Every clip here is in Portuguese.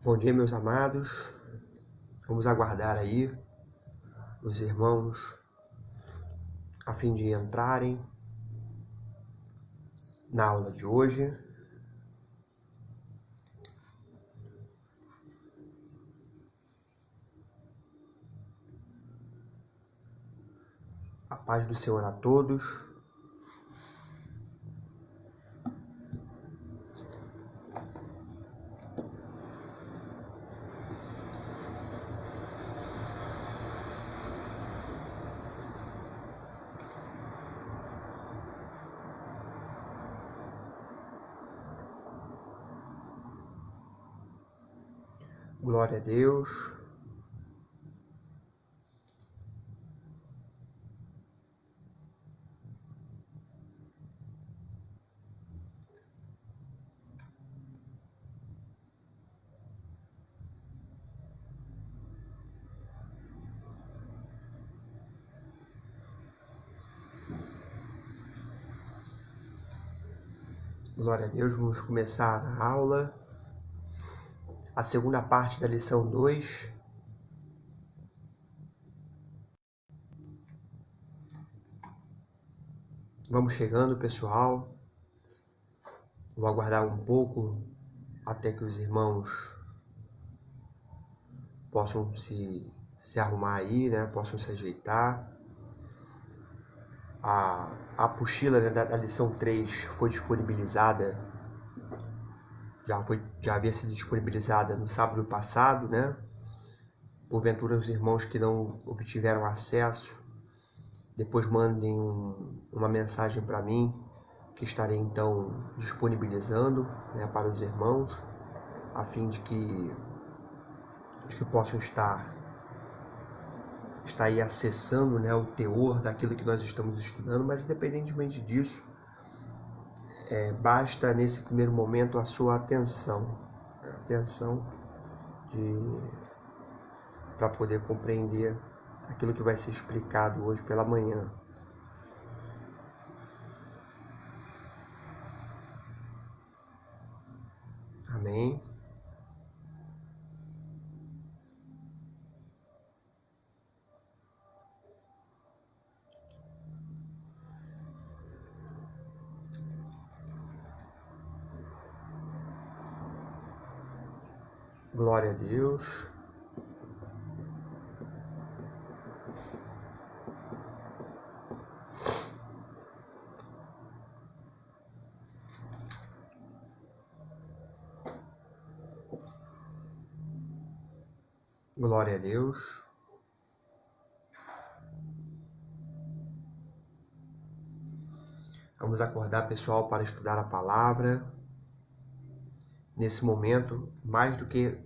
Bom dia, meus amados. Vamos aguardar aí os irmãos a fim de entrarem na aula de hoje. A paz do Senhor a todos. Glória a Deus. Glória a Deus. Vamos começar a aula. A segunda parte da lição 2. Vamos chegando, pessoal. Vou aguardar um pouco até que os irmãos possam se arrumar aí, né? Possam se ajeitar. A apostila, né, da lição 3 foi disponibilizada, já havia sido disponibilizada no sábado passado, né? Porventura os irmãos que não obtiveram acesso, depois mandem uma mensagem para mim, que estarei então disponibilizando, né, para os irmãos, a fim de que possam estar aí acessando, né, o teor daquilo que nós estamos estudando, mas independentemente disso, basta nesse primeiro momento a sua atenção para poder compreender aquilo que vai ser explicado hoje pela manhã. Amém? Glória a Deus. Glória a Deus. Vamos acordar, pessoal, para estudar a palavra. Nesse momento, mais do que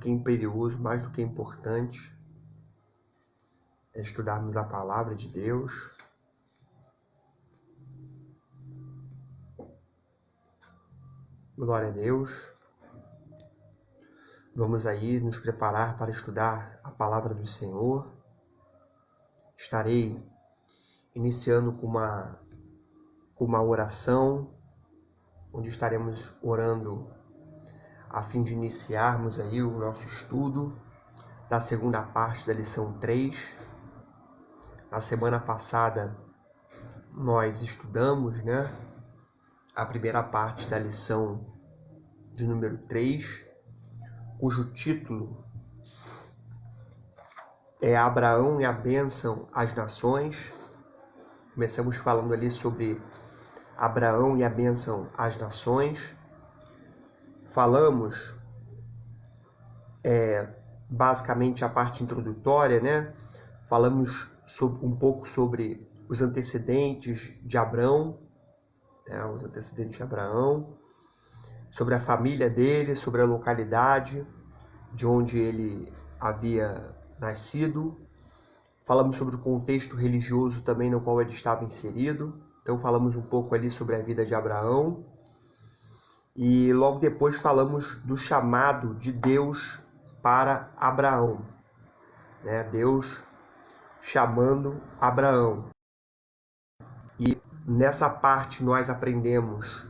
imperioso, mais do que importante, é estudarmos a palavra de Deus. Glória a Deus. Vamos aí nos preparar para estudar a palavra do Senhor. Estarei iniciando com uma oração, onde estaremos orando a fim de iniciarmos aí o nosso estudo da segunda parte da lição 3. Na semana passada nós estudamos, né, a primeira parte da lição de número 3, cujo título é Abraão e a bênção às nações. Começamos falando ali sobre Abraão e a bênção às nações. Falamos basicamente a parte introdutória, né? Falamos um pouco sobre os antecedentes de Abraão, sobre a família dele, sobre a localidade de onde ele havia nascido. Falamos sobre o contexto religioso também no qual ele estava inserido. Então falamos um pouco ali sobre a vida de Abraão. E logo depois falamos do chamado de Deus para Abraão, né? Deus chamando Abraão. E nessa parte nós aprendemos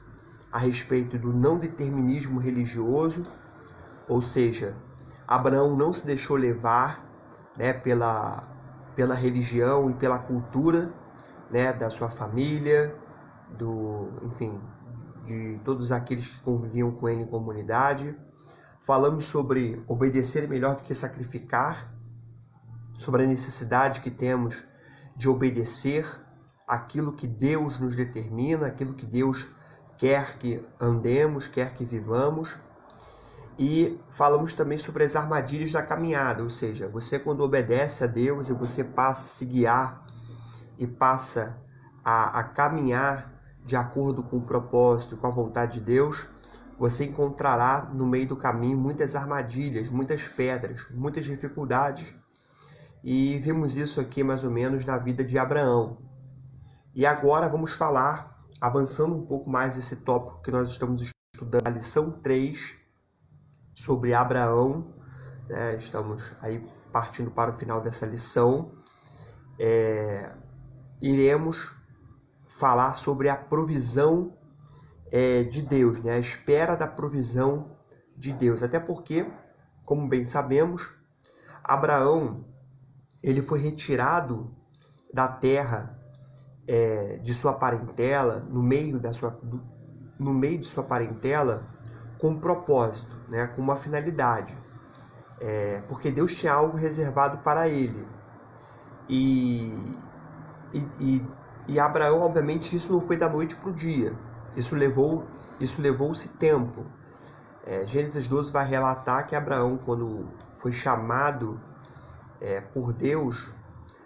a respeito do não determinismo religioso, Ou seja, Abraão não se deixou levar, né, pela religião e pela cultura, né, da sua família, enfim, de todos aqueles que conviviam com ele em comunidade. Falamos sobre obedecer melhor do que sacrificar, sobre a necessidade que temos de obedecer aquilo que Deus nos determina, aquilo que Deus quer que andemos, quer que vivamos. E falamos também sobre as armadilhas da caminhada, ou seja, você quando obedece a Deus e você passa a se guiar e passa a caminhar de acordo com o propósito, com a vontade de Deus, você encontrará no meio do caminho muitas armadilhas, muitas pedras, muitas dificuldades. E vimos isso aqui mais ou menos na vida de Abraão. E agora vamos falar, avançando um pouco mais esse tópico que nós estamos estudando, a lição 3, sobre Abraão, né? Estamos aí partindo para o final dessa lição. Iremos falar sobre a provisão de Deus, né? A espera da provisão de Deus. Até porque, como bem sabemos, Abraão ele foi retirado da terra de sua parentela, no meio de sua parentela, com um propósito, né? Com uma finalidade. Porque Deus tinha algo reservado para ele. E Abraão, obviamente, isso não foi da noite para o dia. Isso levou-se tempo. Gênesis 12 vai relatar que Abraão, quando foi chamado por Deus,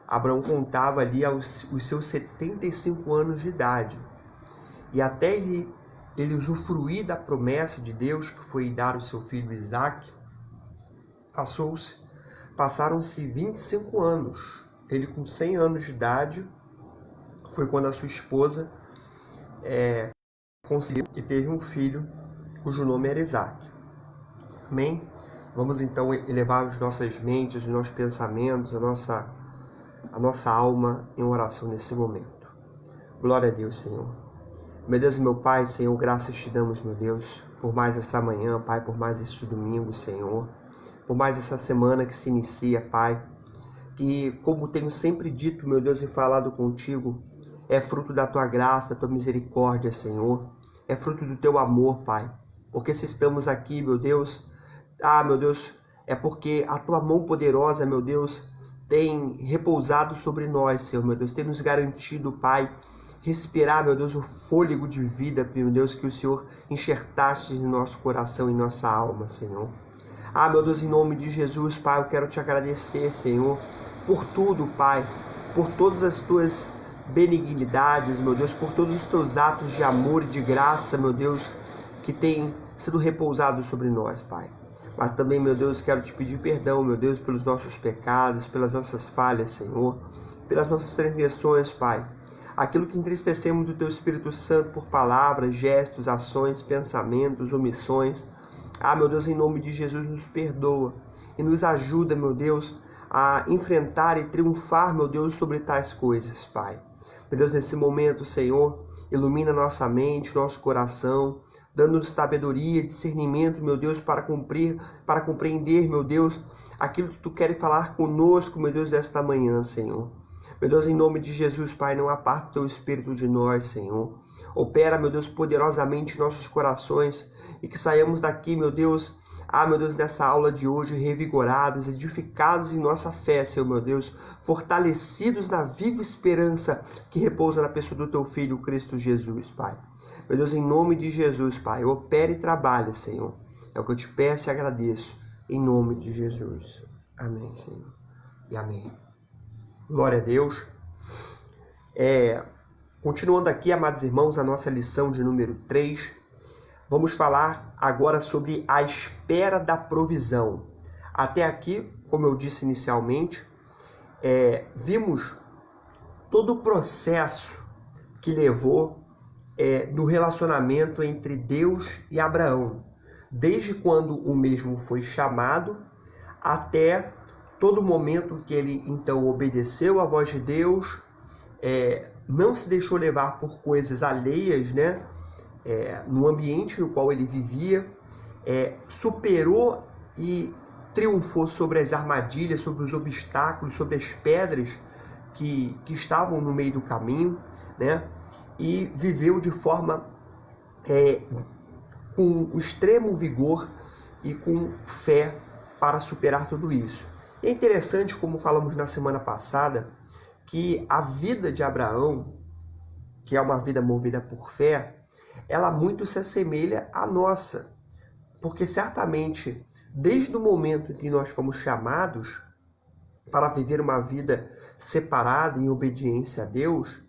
Abraão contava ali os seus 75 anos de idade. E até ele usufruir da promessa de Deus, que foi dar o seu filho Isaque, passaram-se 25 anos. Ele, com 100 anos de idade, foi quando a sua esposa conseguiu e teve um filho cujo nome era Isaque. Amém? Vamos então elevar as nossas mentes, os nossos pensamentos, a nossa alma em oração nesse momento. Glória a Deus, Senhor. Meu Deus e meu Pai, Senhor, graças te damos, meu Deus, por mais essa manhã, Pai, por mais este domingo, Senhor, por mais essa semana que se inicia, Pai, que, como tenho sempre dito, meu Deus, e falado contigo, é fruto da tua graça, da tua misericórdia, Senhor, é fruto do teu amor, Pai, porque se estamos aqui, meu Deus, meu Deus, é porque a tua mão poderosa, meu Deus, tem repousado sobre nós, Senhor, meu Deus, tem nos garantido, Pai, respirar, meu Deus, o fôlego de vida, meu Deus, que o Senhor enxertaste em nosso coração e nossa alma, Senhor. Meu Deus, em nome de Jesus, Pai, eu quero te agradecer, Senhor, por tudo, Pai, por todas as tuas benignidades, meu Deus, por todos os teus atos de amor e de graça, meu Deus, que têm sido repousados sobre nós, Pai. Mas também, meu Deus, quero te pedir perdão, meu Deus, pelos nossos pecados, pelas nossas falhas, Senhor, pelas nossas transgressões, Pai. Aquilo que entristecemos do teu Espírito Santo por palavras, gestos, ações, pensamentos, omissões. Meu Deus, em nome de Jesus, nos perdoa e nos ajuda, meu Deus, a enfrentar e triunfar, meu Deus, sobre tais coisas, Pai. Meu Deus, nesse momento, Senhor, ilumina nossa mente, nosso coração, dando-nos sabedoria, discernimento, meu Deus, para compreender, meu Deus, aquilo que tu queres falar conosco, meu Deus, esta manhã, Senhor. Meu Deus, em nome de Jesus, Pai, não aparta o teu Espírito de nós, Senhor. Opera, meu Deus, poderosamente em nossos corações e que saiamos daqui, meu Deus, meu Deus, dessa aula de hoje, revigorados, edificados em nossa fé, Senhor, meu Deus, fortalecidos na viva esperança que repousa na pessoa do teu Filho, Cristo Jesus, Pai. Meu Deus, em nome de Jesus, Pai, opera e trabalha, Senhor. É o que eu te peço e agradeço, em nome de Jesus. Amém, Senhor. E amém. Glória a Deus. Continuando aqui, amados irmãos, a nossa lição de número 3, vamos falar agora sobre a espera da provisão. Até aqui, como eu disse inicialmente, vimos todo o processo que levou no relacionamento entre Deus e Abraão, desde quando o mesmo foi chamado até todo momento que ele então obedeceu à voz de Deus, não se deixou levar por coisas alheias, né? No ambiente no qual ele vivia, superou e triunfou sobre as armadilhas, sobre os obstáculos, sobre as pedras que estavam no meio do caminho, né? E viveu de forma com o extremo vigor e com fé para superar tudo isso. É interessante, como falamos na semana passada, que a vida de Abraão, que é uma vida movida por fé, ela muito se assemelha à nossa, porque certamente, desde o momento em que nós fomos chamados para viver uma vida separada em obediência a Deus,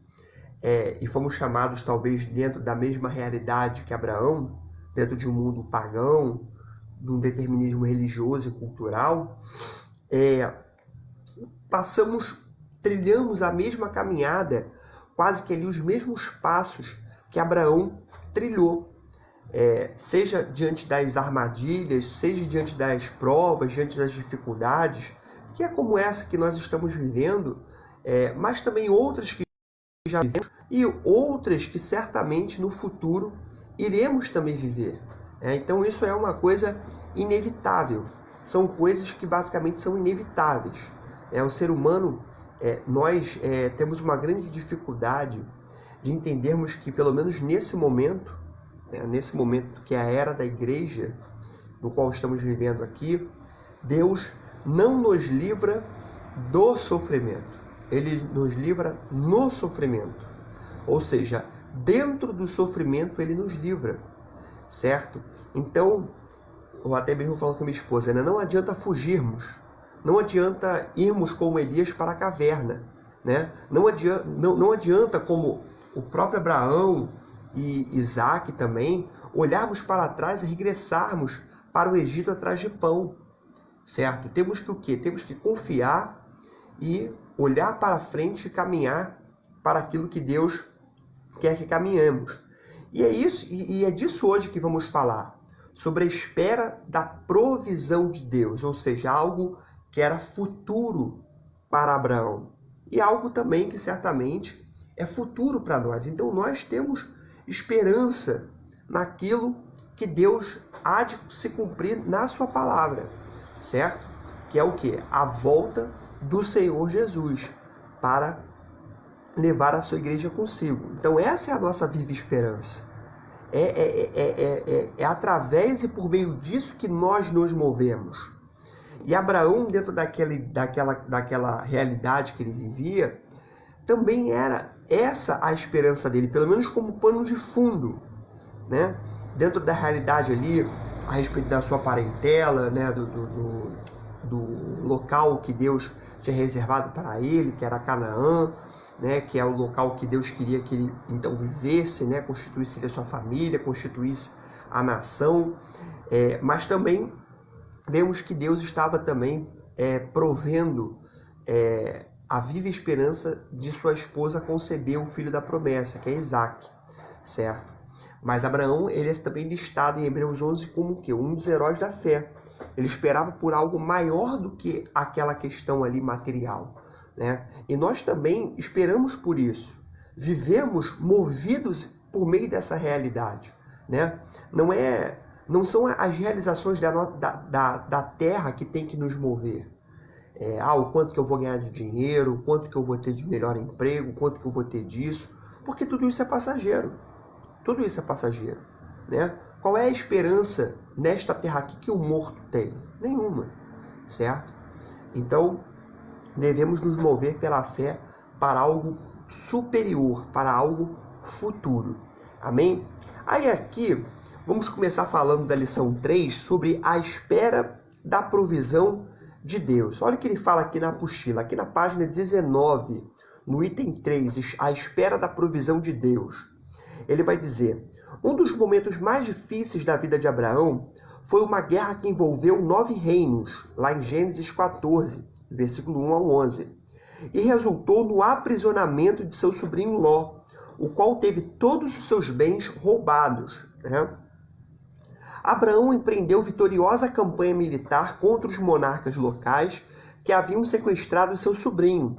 e fomos chamados talvez dentro da mesma realidade que Abraão, dentro de um mundo pagão, de um determinismo religioso e cultural, trilhamos a mesma caminhada, quase que ali os mesmos passos que Abraão trilhou. Seja diante das armadilhas, seja diante das provas, diante das dificuldades, que é como essa que nós estamos vivendo, mas também outras que já vivemos e outras que certamente no futuro iremos também viver. Então isso é uma coisa inevitável. São coisas que basicamente são inevitáveis. O ser humano, nós temos uma grande dificuldade de entendermos que, pelo menos nesse momento que é a era da igreja, no qual estamos vivendo aqui, Deus não nos livra do sofrimento. Ele nos livra no sofrimento. Ou seja, dentro do sofrimento ele nos livra, certo? Então, eu até mesmo falo com a minha esposa, né? Não adianta fugirmos, não adianta irmos como Elias para a caverna, né? Não adianta como o próprio Abraão e Isaac também, olharmos para trás e regressarmos para o Egito atrás de pão, certo? Temos que o quê? Temos que confiar e olhar para frente e caminhar para aquilo que Deus quer que caminhemos. E é isso, e é disso hoje que vamos falar, sobre a espera da provisão de Deus, ou seja, algo que era futuro para Abraão e algo também que certamente é futuro para nós. Então nós temos esperança naquilo que Deus há de se cumprir na sua palavra, certo? Que é o quê? A volta do Senhor Jesus para levar a sua igreja consigo. Então essa é a nossa viva esperança. É através e por meio disso que nós nos movemos. E Abraão, dentro daquela realidade que ele vivia, também era essa a esperança dele, pelo menos como pano de fundo, né? Dentro da realidade ali, a respeito da sua parentela, né? do local que Deus tinha reservado para ele, que era Canaã, né? Que é o local que Deus queria que ele então vivesse, né? Constituísse a sua família, constituísse a nação, mas também vemos que Deus estava também provendo a viva esperança de sua esposa conceber o filho da promessa, que é Isaac, certo? Mas Abraão, ele é também listado em Hebreus 11 como o quê? Um dos heróis da fé. Ele esperava por algo maior do que aquela questão ali material, né? E nós também esperamos por isso. Vivemos movidos por meio dessa realidade, né? Não são as realizações da terra que tem que nos mover. O quanto que eu vou ganhar de dinheiro, o quanto que eu vou ter de melhor emprego, o quanto que eu vou ter disso, porque tudo isso é passageiro. Tudo isso é passageiro, né? Qual é a esperança nesta terra aqui que o morto tem? Nenhuma, certo? Então, devemos nos mover pela fé para algo superior, para algo futuro. Amém? Aí aqui, vamos começar falando da lição 3 sobre a espera da provisão de Deus. Olha o que ele fala aqui na apostila, aqui na página 19, no item 3, a espera da provisão de Deus. Ele vai dizer: um dos momentos mais difíceis da vida de Abraão foi uma guerra que envolveu 9 reinos, lá em Gênesis 14, versículo 1 ao 11, e resultou no aprisionamento de seu sobrinho Ló, o qual teve todos os seus bens roubados, né? Abraão empreendeu vitoriosa campanha militar contra os monarcas locais que haviam sequestrado seu sobrinho.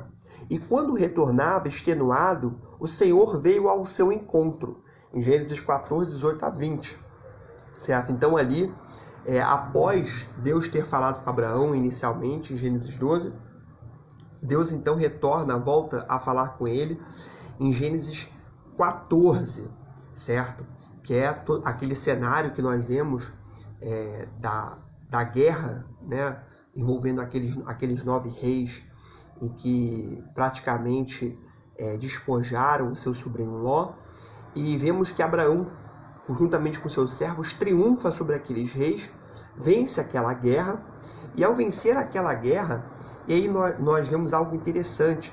E quando retornava extenuado, o Senhor veio ao seu encontro, em Gênesis 14, 18 a 20. Certo? Então ali após Deus ter falado com Abraão inicialmente, em Gênesis 12, Deus então volta a falar com ele em Gênesis 14, certo? Que é aquele cenário que nós vemos da guerra, né? Envolvendo aqueles 9 reis, em que praticamente despojaram o seu sobrinho Ló, e vemos que Abraão, juntamente com seus servos, triunfa sobre aqueles reis, vence aquela guerra, e ao vencer aquela guerra, e aí nós vemos algo interessante.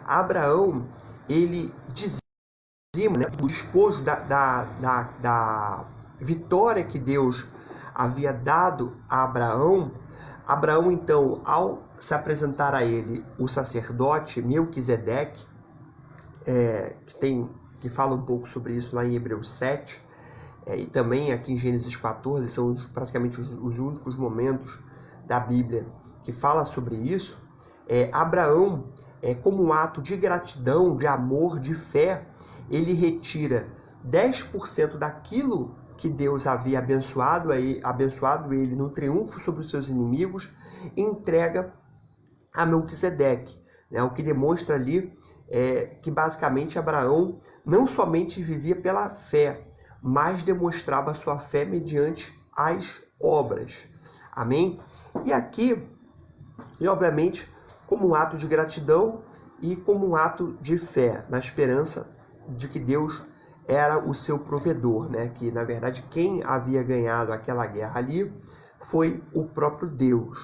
Abraão, ele dizima, né, do despojo da vitória que Deus havia dado a Abraão. Abraão, então, ao se apresentar a ele o sacerdote Melquisedeque, que fala um pouco sobre isso lá em Hebreus 7, e também aqui em Gênesis 14, são praticamente os únicos momentos da Bíblia que fala sobre isso. Abraão, como um ato de gratidão, de amor, de fé, ele retira 10% daquilo que Deus havia abençoado ele no triunfo sobre os seus inimigos, e entrega a Melquisedeque, né? O que demonstra ali que basicamente Abraão não somente vivia pela fé, mas demonstrava sua fé mediante as obras. Amém? E aqui, obviamente, como um ato de gratidão e como um ato de fé, na esperança de que Deus era o seu provedor, né? Que, na verdade, quem havia ganhado aquela guerra ali foi o próprio Deus.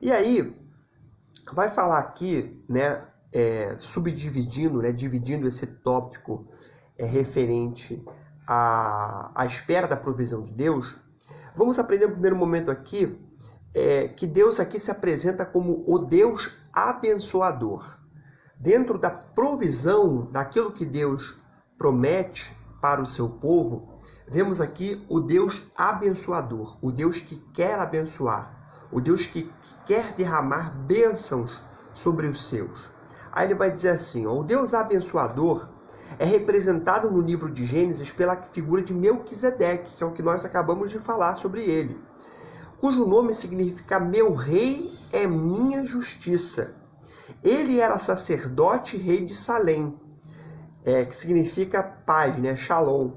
E aí, vai falar aqui, né, subdividindo, né, dividindo esse tópico referente à espera da provisão de Deus. Vamos aprender no primeiro momento aqui que Deus aqui se apresenta como o Deus abençoador. Dentro da provisão daquilo que Deus promete para o seu povo, vemos aqui o Deus abençoador, o Deus que quer abençoar, o Deus que quer derramar bênçãos sobre os seus. Aí ele vai dizer assim, o Deus abençoador é representado no livro de Gênesis pela figura de Melquisedeque, que é o que nós acabamos de falar sobre ele, cujo nome significa meu rei é minha justiça. Ele era sacerdote e rei de Salém, que significa paz, né? Shalom.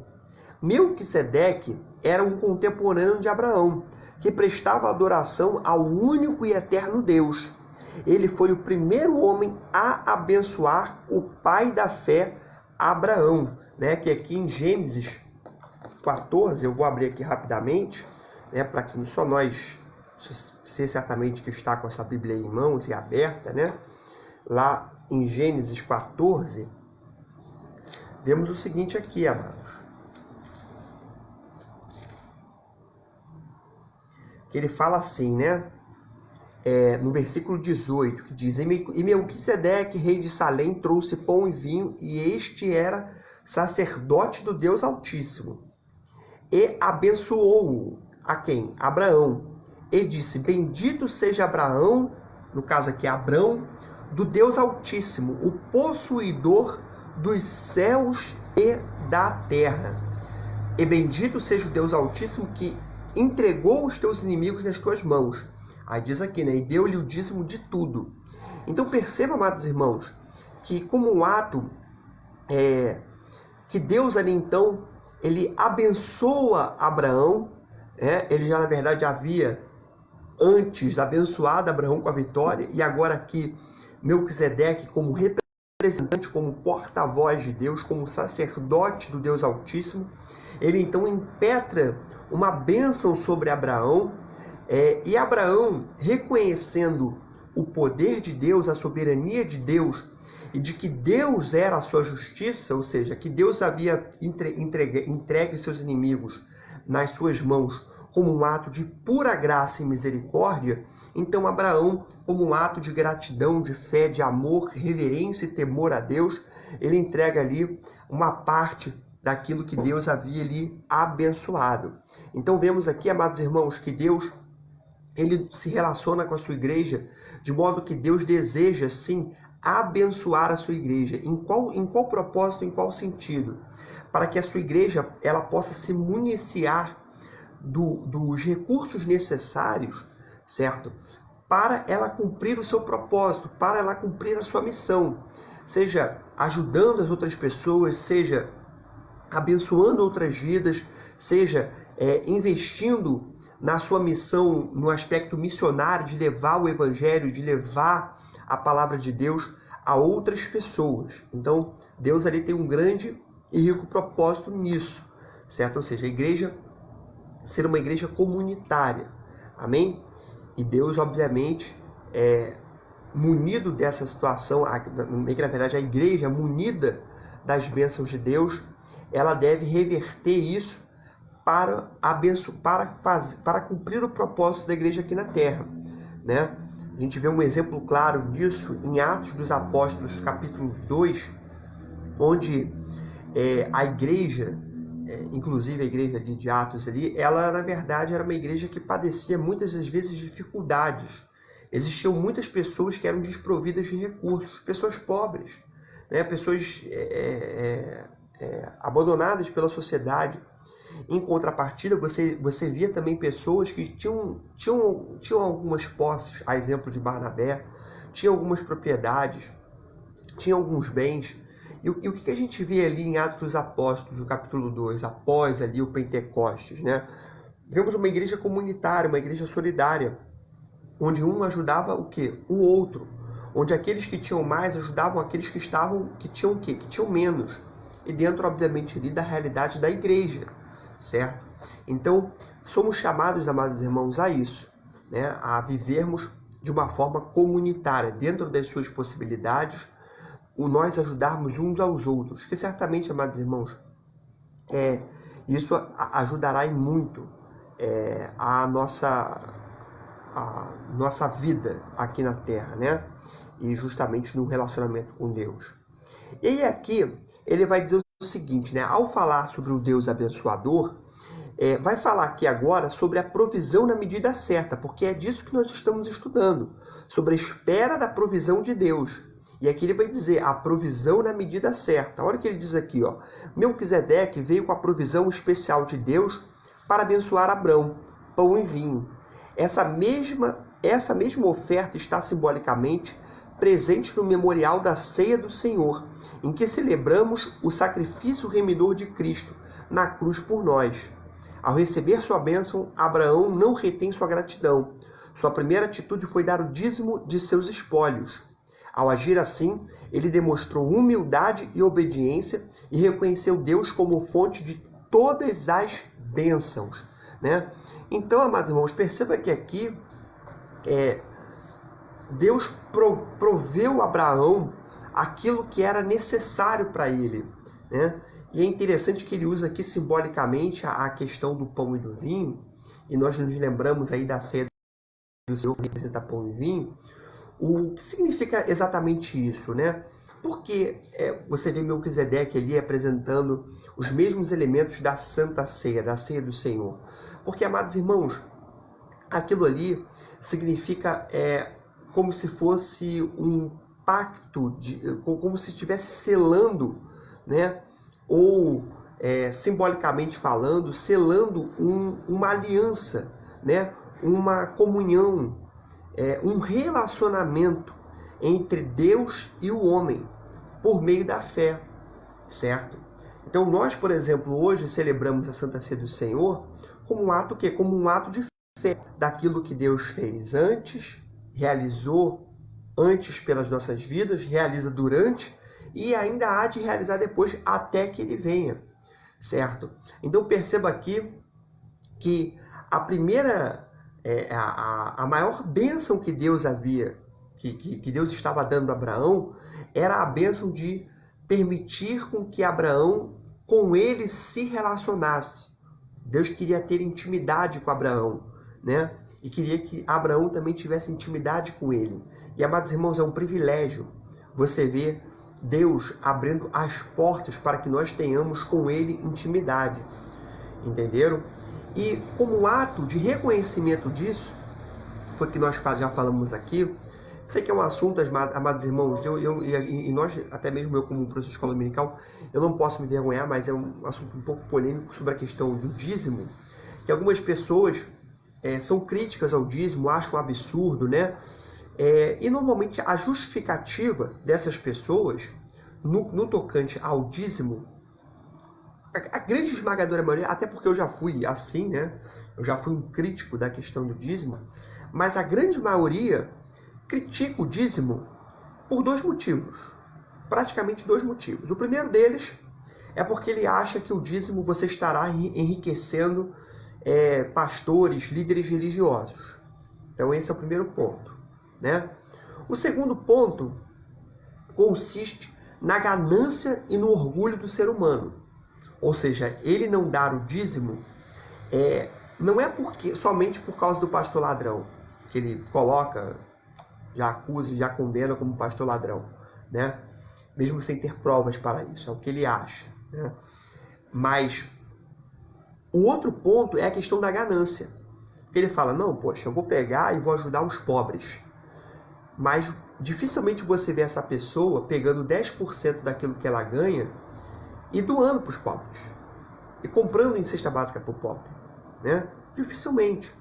Melquisedeque era um contemporâneo de Abraão, que prestava adoração ao único e eterno Deus. Ele foi o primeiro homem a abençoar o pai da fé, Abraão, né? Que aqui em Gênesis 14, eu vou abrir aqui rapidamente, né? Para que só nós, você certamente que está com a sua Bíblia em mãos e aberta, né? Lá em Gênesis 14, vemos o seguinte aqui, amados. Que ele fala assim, né? No versículo 18, que diz: E Melquisedeque, rei de Salém, trouxe pão e vinho, e este era sacerdote do Deus Altíssimo. E abençoou-o a quem? Abraão. E disse: Bendito seja Abraão, no caso aqui Abrão, do Deus Altíssimo, o possuidor dos céus e da terra. E bendito seja o Deus Altíssimo que entregou os teus inimigos nas tuas mãos. Aí diz aqui, né? E deu-lhe o dízimo de tudo. Então perceba, amados irmãos, que como um ato que Deus ali então, ele abençoa Abraão, ele já na verdade havia antes abençoado Abraão com a vitória, e agora aqui Melquisedeque como representante, como porta-voz de Deus, como sacerdote do Deus Altíssimo, ele então impetra uma bênção sobre Abraão, e Abraão, reconhecendo o poder de Deus, a soberania de Deus, e de que Deus era a sua justiça, ou seja, que Deus havia entregue seus inimigos nas suas mãos como um ato de pura graça e misericórdia, então Abraão, como um ato de gratidão, de fé, de amor, reverência e temor a Deus, ele entrega ali uma parte daquilo que Deus havia lhe abençoado. Então vemos aqui, amados irmãos, que Deus ele se relaciona com a sua igreja de modo que Deus deseja, sim, abençoar a sua igreja. Em qual propósito, em qual sentido? Para que a sua igreja ela possa se municiar dos recursos necessários, certo? Para ela cumprir o seu propósito, para ela cumprir a sua missão, seja ajudando as outras pessoas, seja abençoando outras vidas, seja investindo na sua missão, no aspecto missionário, de levar o evangelho, de levar a palavra de Deus a outras pessoas. Então, Deus ali tem um grande e rico propósito nisso, certo? Ou seja, a igreja ser uma igreja comunitária, amém? E Deus, obviamente, munido dessa situação, na verdade a igreja munida das bênçãos de Deus, ela deve reverter isso para cumprir o propósito da igreja aqui na terra, né? A gente vê um exemplo claro disso em Atos dos Apóstolos, capítulo 2, onde a igreja, inclusive a igreja de Atos ali, ela na verdade era uma igreja que padecia muitas das vezes dificuldades. Existiam muitas pessoas que eram desprovidas de recursos, pessoas pobres, né? Pessoas abandonadas pela sociedade. Em contrapartida, você via também pessoas que tinham algumas posses, a exemplo de Barnabé, tinham algumas propriedades, tinham alguns bens. E o que a gente vê ali em Atos dos Apóstolos, no capítulo 2, após ali o Pentecostes, né? Vemos uma igreja comunitária, uma igreja solidária, onde um ajudava o quê? O outro. Onde aqueles que tinham mais ajudavam aqueles que tinham o quê? Que tinham menos. E dentro, obviamente, ali da realidade da igreja, certo? Então, somos chamados, amados irmãos, a isso, né? A vivermos de uma forma comunitária, dentro das suas possibilidades, nós ajudarmos uns aos outros, que certamente, amados irmãos, isso ajudará em muito a nossa vida aqui na Terra, né? E justamente no relacionamento com Deus. E aí aqui, ele vai dizer o seguinte, né? Ao falar sobre o Deus abençoador, vai falar aqui agora sobre a provisão na medida certa, porque é disso que nós estamos estudando, sobre a espera da provisão de Deus. E aqui ele vai dizer a provisão na medida certa. Olha o que ele diz aqui, ó. Melquisedeque veio com a provisão especial de Deus para abençoar Abrão, pão e vinho. Essa mesma oferta está simbolicamente presente no memorial da ceia do Senhor, em que celebramos o sacrifício remidor de Cristo na cruz por nós. Ao receber sua bênção, Abraão não retém sua gratidão. Sua primeira atitude foi dar o dízimo de seus espólios. Ao agir assim, ele demonstrou humildade e obediência e reconheceu Deus como fonte de todas as bênçãos, né? Então, amados irmãos, perceba que aqui Deus proveu a Abraão aquilo que era necessário para ele, né? E é interessante que ele usa aqui simbolicamente a questão do pão e do vinho, e nós nos lembramos aí da ceia do Senhor que representa pão e vinho. O que significa exatamente isso, né? Porque você vê Melquisedeque ali apresentando os mesmos elementos da Santa Ceia, da Ceia do Senhor. Porque, amados irmãos, aquilo ali significa como se fosse um pacto, como se estivesse selando, né? Ou, simbolicamente falando, selando uma aliança, né? Uma comunhão, um relacionamento entre Deus e o homem, por meio da fé, certo? Então nós, por exemplo, hoje celebramos a Santa Ceia do Senhor como um ato que? Como um ato de fé daquilo que Deus fez antes, realizou antes pelas nossas vidas, realiza durante e ainda há de realizar depois até que Ele venha, certo? Então perceba aqui que a primeira a maior bênção que Deus que Deus estava dando a Abraão, era a bênção de permitir com que Abraão, com ele, se relacionasse. Deus queria ter intimidade com Abraão, né? E queria que Abraão também tivesse intimidade com ele. E, amados irmãos, é um privilégio você ver Deus abrindo as portas para que nós tenhamos com ele intimidade. Entenderam? E como ato de reconhecimento disso, foi que nós já falamos aqui. Sei que é um assunto, amados irmãos, e nós, até mesmo eu como professor de escola dominical, eu não posso me envergonhar, mas é um assunto um pouco polêmico sobre a questão do dízimo, que algumas pessoas são críticas ao dízimo, acham um absurdo, né? E normalmente a justificativa dessas pessoas no tocante ao dízimo, a grande esmagadora maioria, até porque eu já fui assim, né? Eu já fui um crítico da questão do dízimo, mas a grande maioria critica o dízimo por dois motivos, praticamente dois motivos. O primeiro deles é porque ele acha que o dízimo você estará enriquecendo pastores, líderes religiosos. Então esse é o primeiro ponto, né? O segundo ponto consiste na ganância e no orgulho do ser humano. Ou seja, ele não dar o dízimo não é somente por causa do pastor ladrão, que ele coloca, já acusa e já condena como pastor ladrão, né? Mesmo sem ter provas para isso, é o que ele acha, né? Mas o outro ponto é a questão da ganância. Porque ele fala, não, poxa, eu vou pegar e vou ajudar os pobres. Mas dificilmente você vê essa pessoa pegando 10% daquilo que ela ganha e doando para os pobres. E comprando em cesta básica para o pobre, né? Dificilmente,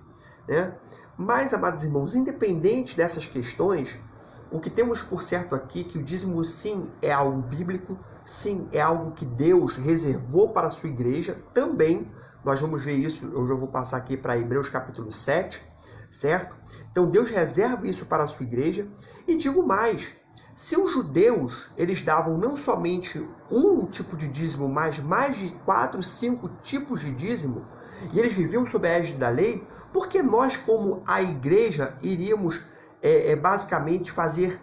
né? Mas, amados irmãos, independente dessas questões, o que temos por certo aqui é que o dízimo sim é algo bíblico, sim é algo que Deus reservou para a sua igreja. Também nós vamos ver isso, eu já vou passar aqui para Hebreus capítulo 7, certo? Então Deus reserva isso para a sua igreja. E digo mais, se os judeus eles davam não somente um tipo de dízimo, mas mais de 4, 5 tipos de dízimo, e eles viviam sob a égide da lei, por que nós, como a igreja, iríamos basicamente fazer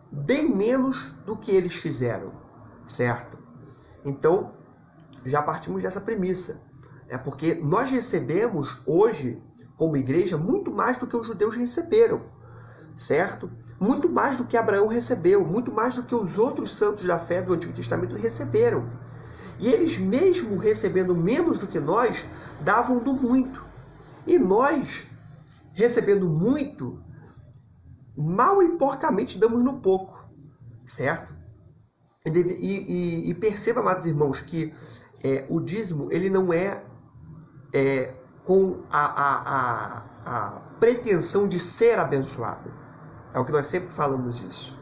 bem menos do que eles fizeram, certo? Então, já partimos dessa premissa. Porque nós recebemos hoje, como igreja, muito mais do que os judeus receberam, certo? Muito mais do que Abraão recebeu, muito mais do que os outros santos da fé do Antigo Testamento receberam. E eles, mesmo recebendo menos do que nós, davam do muito. E nós, recebendo muito, mal e porcamente damos no pouco, certo? E perceba, amados irmãos, que o dízimo ele não é com a pretensão de ser abençoado. É o que nós sempre falamos isso,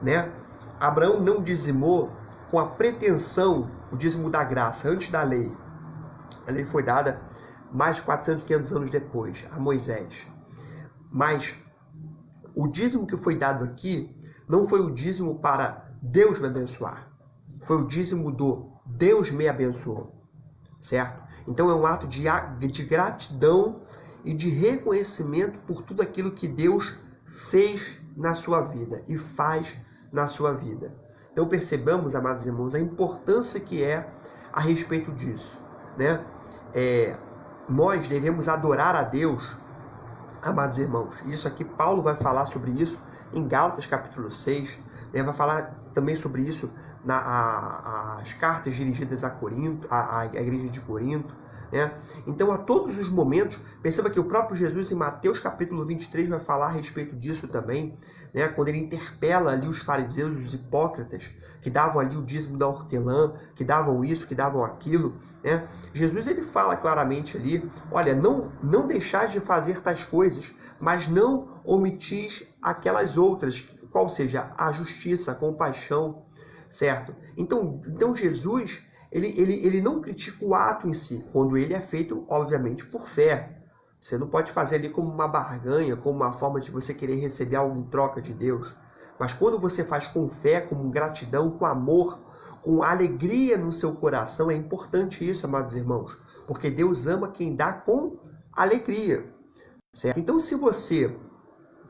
né? Abraão não dizimou com a pretensão, o dízimo da graça, antes da lei. A lei foi dada mais de 400, 500 anos depois, a Moisés. Mas o dízimo que foi dado aqui não foi o dízimo para Deus me abençoar. Foi o dízimo do Deus me abençoou, certo? Então é um ato de gratidão e de reconhecimento por tudo aquilo que Deus fez na sua vida e faz na sua vida. Então percebamos, amados irmãos, a importância que é a respeito disso, né? Nós devemos adorar a Deus, amados irmãos. Isso aqui Paulo vai falar sobre isso em Gálatas capítulo 6, né? Vai falar também sobre isso nas cartas dirigidas a Corinto, à igreja de Corinto, né? Então, a todos os momentos, perceba que o próprio Jesus, em Mateus capítulo 23, vai falar a respeito disso também, né? Quando ele interpela ali os fariseus, os hipócritas, que davam ali o dízimo da hortelã, que davam isso, que davam aquilo, né? Jesus ele fala claramente ali, olha, não deixais de fazer tais coisas, mas não omitis aquelas outras, qual seja a justiça, a compaixão, certo? Então Jesus, ele não critica o ato em si, quando ele é feito, obviamente, por fé. Você não pode fazer ali como uma barganha, como uma forma de você querer receber algo em troca de Deus. Mas quando você faz com fé, com gratidão, com amor, com alegria no seu coração, é importante isso, amados irmãos. Porque Deus ama quem dá com alegria, certo? Então, se você,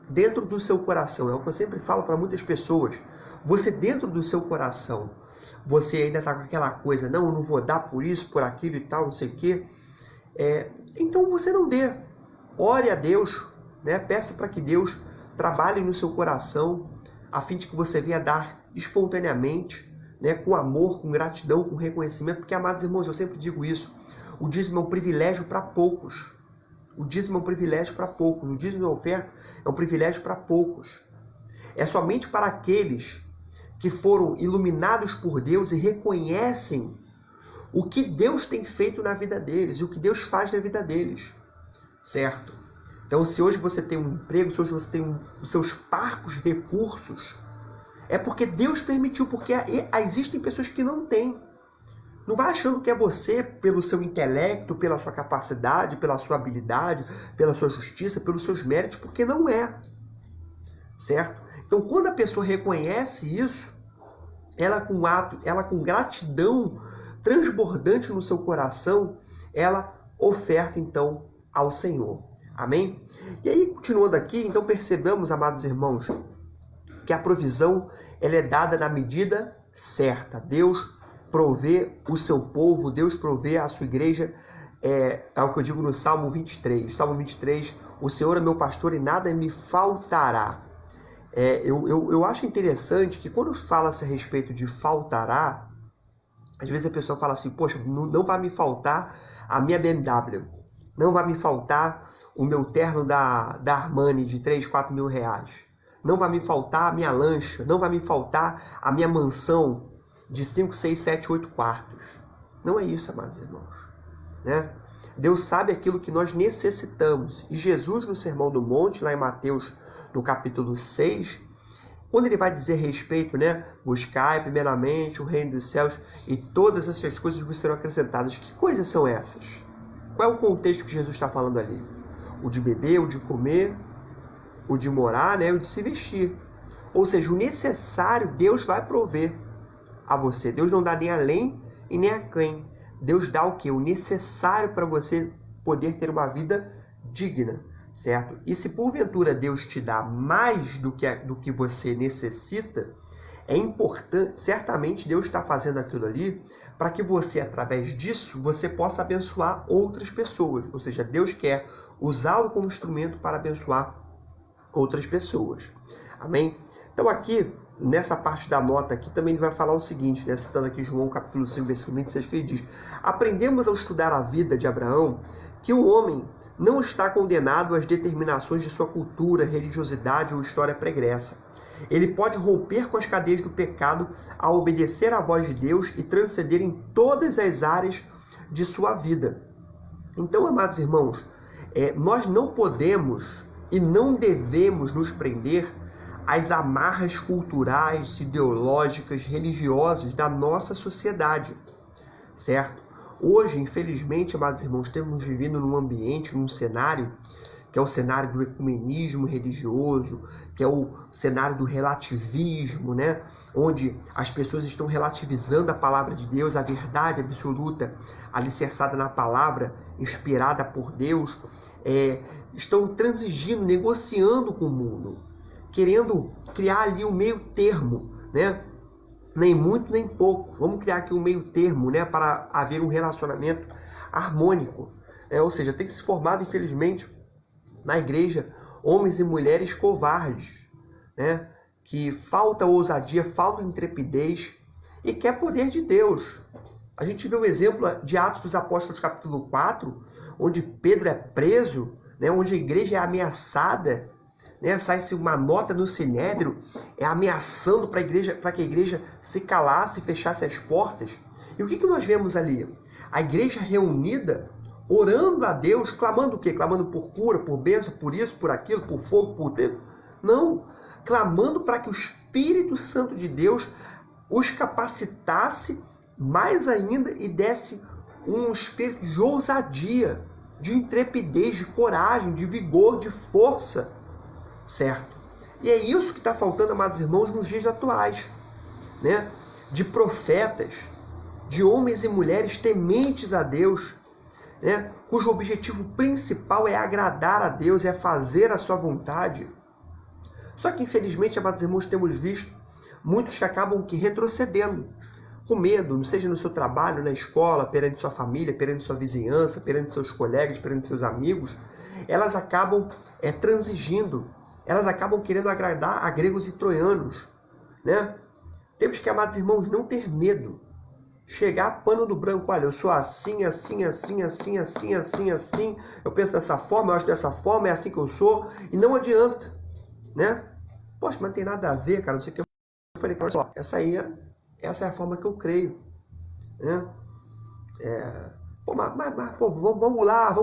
dentro do seu coração, é o que eu sempre falo para muitas pessoas, você dentro do seu coração, você ainda está com aquela coisa, não, eu não vou dar por isso, por aquilo e tal, não sei o quê, então você não dê. Ore a Deus, né? Peça para que Deus trabalhe no seu coração, a fim de que você venha dar espontaneamente, né? Com amor, com gratidão, com reconhecimento, porque, amados irmãos, eu sempre digo isso, o dízimo é um privilégio para poucos. O dízimo é um privilégio para poucos. O dízimo e a oferta é um privilégio para poucos. É somente para aqueles que foram iluminados por Deus e reconhecem o que Deus tem feito na vida deles e o que Deus faz na vida deles, certo? Então, se hoje você tem um emprego, se hoje você tem os seus parcos recursos, é porque Deus permitiu, porque existem pessoas que não têm. Não vai achando que é você, pelo seu intelecto, pela sua capacidade, pela sua habilidade, pela sua justiça, pelos seus méritos, porque não é. Certo? Então, quando a pessoa reconhece isso, ela com gratidão transbordante no seu coração, ela oferta então ao Senhor. Amém? E aí, continuando aqui, então percebamos, amados irmãos, que a provisão ela é dada na medida certa. Deus provê o seu povo, Deus provê a sua igreja, é o que eu digo no Salmo 23. Salmo 23, o Senhor é meu pastor e nada me faltará. Eu acho interessante que quando fala-se a respeito de faltará, às vezes a pessoa fala assim, poxa, não vai me faltar a minha BMW, não vai me faltar o meu terno da Armani de 3, 4 mil reais, não vai me faltar a minha lancha, não vai me faltar a minha mansão de 5, 6, 7, 8 quartos. Não é isso, amados irmãos. Né? Deus sabe aquilo que nós necessitamos. E Jesus, no Sermão do Monte, lá em Mateus, no capítulo 6, quando ele vai dizer respeito, né? Buscai primeiramente o reino dos céus e todas essas coisas vos serão acrescentadas. Que coisas são essas? Qual é o contexto que Jesus está falando ali? O de beber, o de comer, o de morar, né? O de se vestir. Ou seja, o necessário Deus vai prover a você. Deus não dá nem além e nem aquém. Deus dá o quê? O necessário para você poder ter uma vida digna, certo? E se porventura Deus te dá mais do que você necessita, é importante, certamente Deus está fazendo aquilo ali para que você, através disso, você possa abençoar outras pessoas. Ou seja, Deus quer usá-lo como instrumento para abençoar outras pessoas. Amém? Então aqui, nessa parte da nota aqui, também ele vai falar o seguinte, né? Citando aqui João capítulo 5, versículo 26, que ele diz: aprendemos ao estudar a vida de Abraão que o homem não está condenado às determinações de sua cultura, religiosidade ou história pregressa. Ele pode romper com as cadeias do pecado ao obedecer à voz de Deus e transcender em todas as áreas de sua vida. Então, amados irmãos, nós não podemos e não devemos nos prender às amarras culturais, ideológicas, religiosas da nossa sociedade, certo? Hoje, infelizmente, amados irmãos, temos vivido num ambiente, num cenário, que é o cenário do ecumenismo religioso, que é o cenário do relativismo, né? Onde as pessoas estão relativizando a palavra de Deus, a verdade absoluta, alicerçada na palavra, inspirada por Deus, estão transigindo, negociando com o mundo, querendo criar ali um meio termo, né? Nem muito, nem pouco. Vamos criar aqui um meio termo, né? Para haver um relacionamento harmônico. Ou seja, tem que se formar, infelizmente, na igreja, homens e mulheres covardes, né? Que falta ousadia, falta intrepidez e quer poder de Deus. A gente vê o exemplo de Atos dos Apóstolos, capítulo 4, onde Pedro é preso, né? Onde a igreja é ameaçada, né? Sai-se uma nota no Sinédrio, ameaçando para que a igreja se calasse e fechasse as portas. E o que nós vemos ali? A igreja reunida, orando a Deus, clamando o quê? Clamando por cura, por bênção, por isso, por aquilo, por fogo, por tempo. Não, clamando para que o Espírito Santo de Deus os capacitasse mais ainda e desse um espírito de ousadia, de intrepidez, de coragem, de vigor, de força, certo? E é isso que está faltando, amados irmãos, nos dias atuais, né? De profetas, de homens e mulheres tementes a Deus, né? Cujo objetivo principal é agradar a Deus, é fazer a sua vontade. Só que, infelizmente, amados irmãos, temos visto muitos que acabam retrocedendo, com medo, seja no seu trabalho, na escola, perante sua família, perante sua vizinhança, perante seus colegas, perante seus amigos. Elas acabam transigindo, elas acabam querendo agradar a gregos e troianos, né? Temos que, amados irmãos, não ter medo. Chegar pano do branco, olha, eu sou assim, assim, assim, assim, assim, assim, assim, eu penso dessa forma, eu acho dessa forma, é assim que eu sou, e não adianta, né? Poxa, mas não tem nada a ver, cara, não sei o que eu falei, olha só, essa é a forma que eu creio, né? Pô, vamos lá.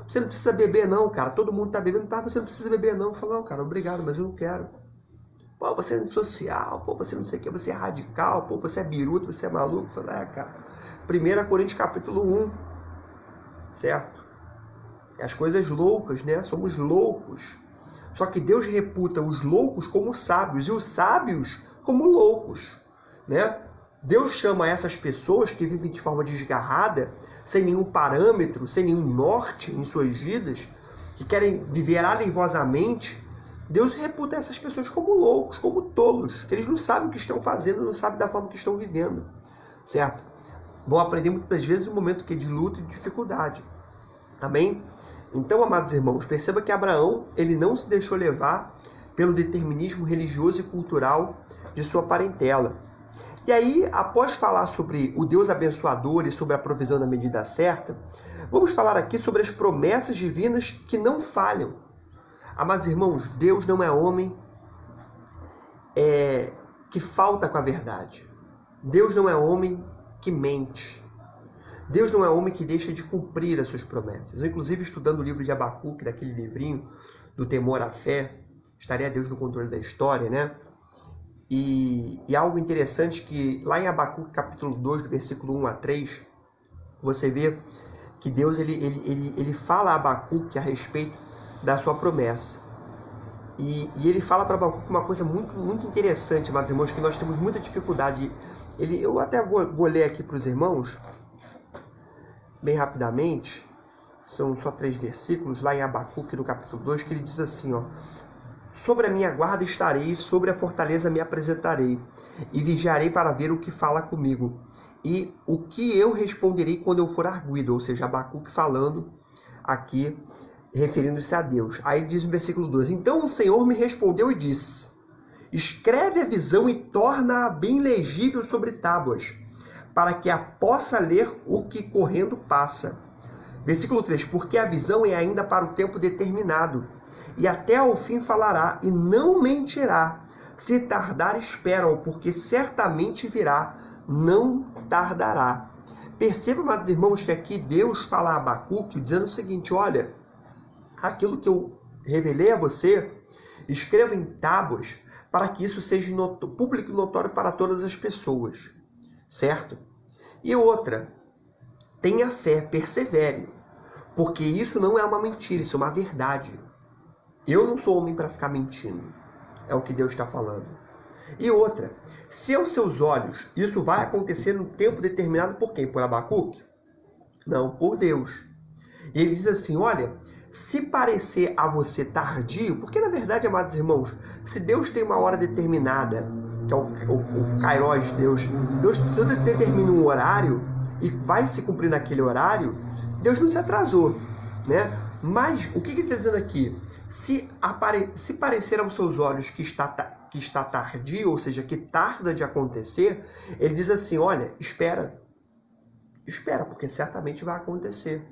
Você não precisa beber não, cara. Todo mundo tá bebendo. Você não precisa beber não. Eu falo, não, cara, obrigado, mas eu não quero. Pô, você é social, pô, você não sei o que, você é radical, pô, você é biruto, você é maluco. Eu falo, cara. 1 Coríntios capítulo 1, certo? As coisas loucas, né? Somos loucos. Só que Deus reputa os loucos como sábios e os sábios como loucos, né? Deus chama essas pessoas que vivem de forma desgarrada, sem nenhum parâmetro, sem nenhum norte em suas vidas, que querem viver alevosamente. Deus reputa essas pessoas como loucos, como tolos, que eles não sabem o que estão fazendo, não sabem da forma que estão vivendo, certo? Vão aprender muitas vezes um momento que é de luta e de dificuldade. Amém? Então, amados irmãos, perceba que Abraão, ele não se deixou levar pelo determinismo religioso e cultural de sua parentela. E aí, após falar sobre o Deus abençoador e sobre a provisão na medida certa, vamos falar aqui sobre as promessas divinas que não falham. Amados irmãos, Deus não é homem que falta com a verdade. Deus não é homem que mente. Deus não é homem que deixa de cumprir as suas promessas. Eu, inclusive, estudando o livro de Abacuque, daquele livrinho do temor à fé, estaria Deus no controle da história, né? E algo interessante que lá em Abacuque, capítulo 2, do versículo 1 a 3, você vê que Deus ele fala a Abacuque a respeito da sua promessa. E ele fala para Abacuque uma coisa muito, muito interessante, amados irmãos, que nós temos muita dificuldade. Eu até vou ler aqui para os irmãos, bem rapidamente, são só 3 versículos, lá em Abacuque, no capítulo 2, que ele diz assim, ó: sobre a minha guarda estarei, sobre a fortaleza me apresentarei, e vigiarei para ver o que fala comigo, e o que eu responderei quando eu for arguido. Ou seja, Abacuque falando aqui, referindo-se a Deus. Aí ele diz no versículo 2: então o Senhor me respondeu e disse: escreve a visão e torna-a bem legível sobre tábuas, para que a possa ler o que correndo passa. Versículo 3: porque a visão é ainda para o tempo determinado, e até ao fim falará, e não mentirá. Se tardar, espera-o, porque certamente virá, não tardará. Perceba, meus irmãos, que aqui Deus fala a Abacuque dizendo o seguinte: olha, aquilo que eu revelei a você, escreva em tábuas, para que isso seja público e notório para todas as pessoas. Certo? E outra, tenha fé, persevere, porque isso não é uma mentira, isso é uma verdade. Eu não sou homem para ficar mentindo, é o que Deus está falando. E outra, se aos seus olhos isso vai acontecer no tempo determinado por quem? Por Abacuque? Não, por Deus. E ele diz assim, olha, se parecer a você tardio, porque na verdade, amados irmãos, se Deus tem uma hora determinada, que é o Kairos de Deus, se Deus determina um horário e vai se cumprir naquele horário, Deus não se atrasou, né? Mas o que ele está dizendo aqui? Se parecer aos seus olhos que está tardio, ou seja, que tarda de acontecer, ele diz assim, olha, espera, porque certamente vai acontecer,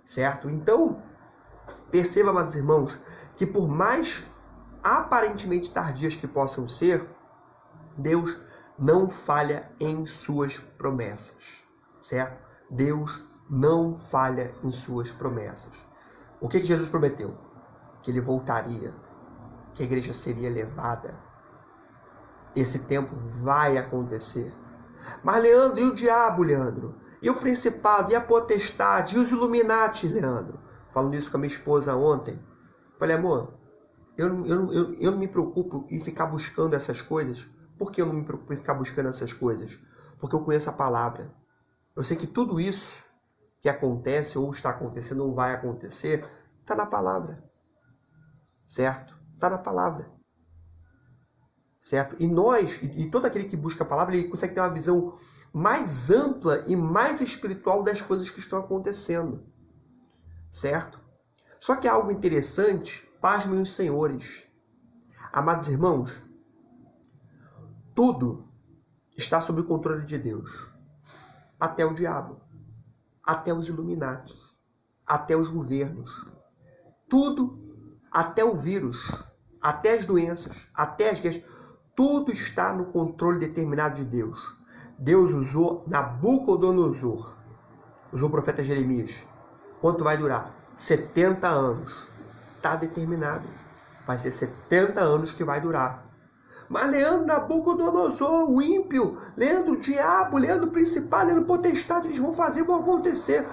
certo? Então, perceba, amados irmãos, que por mais aparentemente tardias que possam ser, Deus não falha em suas promessas, certo? Deus não falha em suas promessas. O que Jesus prometeu? Que ele voltaria, que a igreja seria levada. Esse tempo vai acontecer. Mas, Leandro, e o diabo, Leandro? E o principado, e a potestade, e os Illuminati, Leandro? Falando isso com a minha esposa ontem. Falei, amor, eu não me preocupo em ficar buscando essas coisas. Por que eu não me preocupo em ficar buscando essas coisas? Porque eu conheço a palavra. Eu sei que tudo isso que acontece, ou está acontecendo, ou vai acontecer, está na palavra. Certo? Está na palavra. Certo? E nós, e todo aquele que busca a palavra, ele consegue ter uma visão mais ampla e mais espiritual das coisas que estão acontecendo. Certo? Só que há algo interessante, pasmem os senhores. Amados irmãos, tudo está sob o controle de Deus. Até o diabo. Até os Illuminati. Até os governos. Tudo, até o vírus, até as doenças, até as guerras, tudo está no controle determinado de Deus. Deus usou Nabucodonosor usou o profeta Jeremias. Quanto vai durar? 70 anos. Está determinado. Vai ser 70 anos que vai durar. Mas Leandro, Nabucodonosor, o ímpio, Leandro, o diabo, Leandro, o principal, Leandro, o potestade, eles vão fazer, vão acontecer.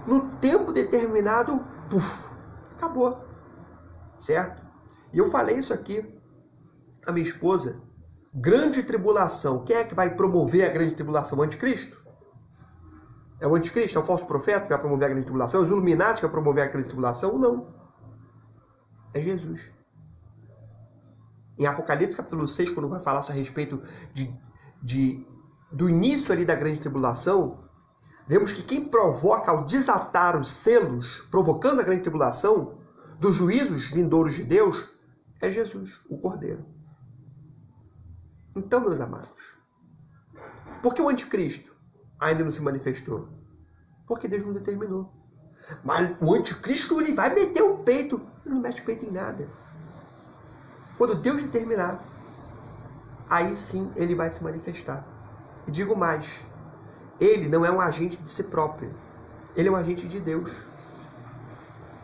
No tempo determinado, puf, acabou. Certo? E eu falei isso aqui à minha esposa. Grande tribulação. Quem é que vai promover a grande tribulação? O anticristo? É o anticristo? É o falso profeta que vai promover a grande tribulação? É os Illuminati que vai promover a grande tribulação? Não. É Jesus. Em Apocalipse capítulo 6, quando vai falar a respeito do início ali da grande tribulação, vemos que quem provoca ao desatar os selos, provocando a grande tribulação, dos juízos vindouros de Deus, é Jesus, o Cordeiro. Então, meus amados, por que o anticristo ainda não se manifestou? Porque Deus não determinou. Mas o anticristo, ele vai meter o peito. Ele não mete o peito em nada. Quando Deus determinar, aí sim ele vai se manifestar. E digo mais, ele não é um agente de si próprio. Ele é um agente de Deus.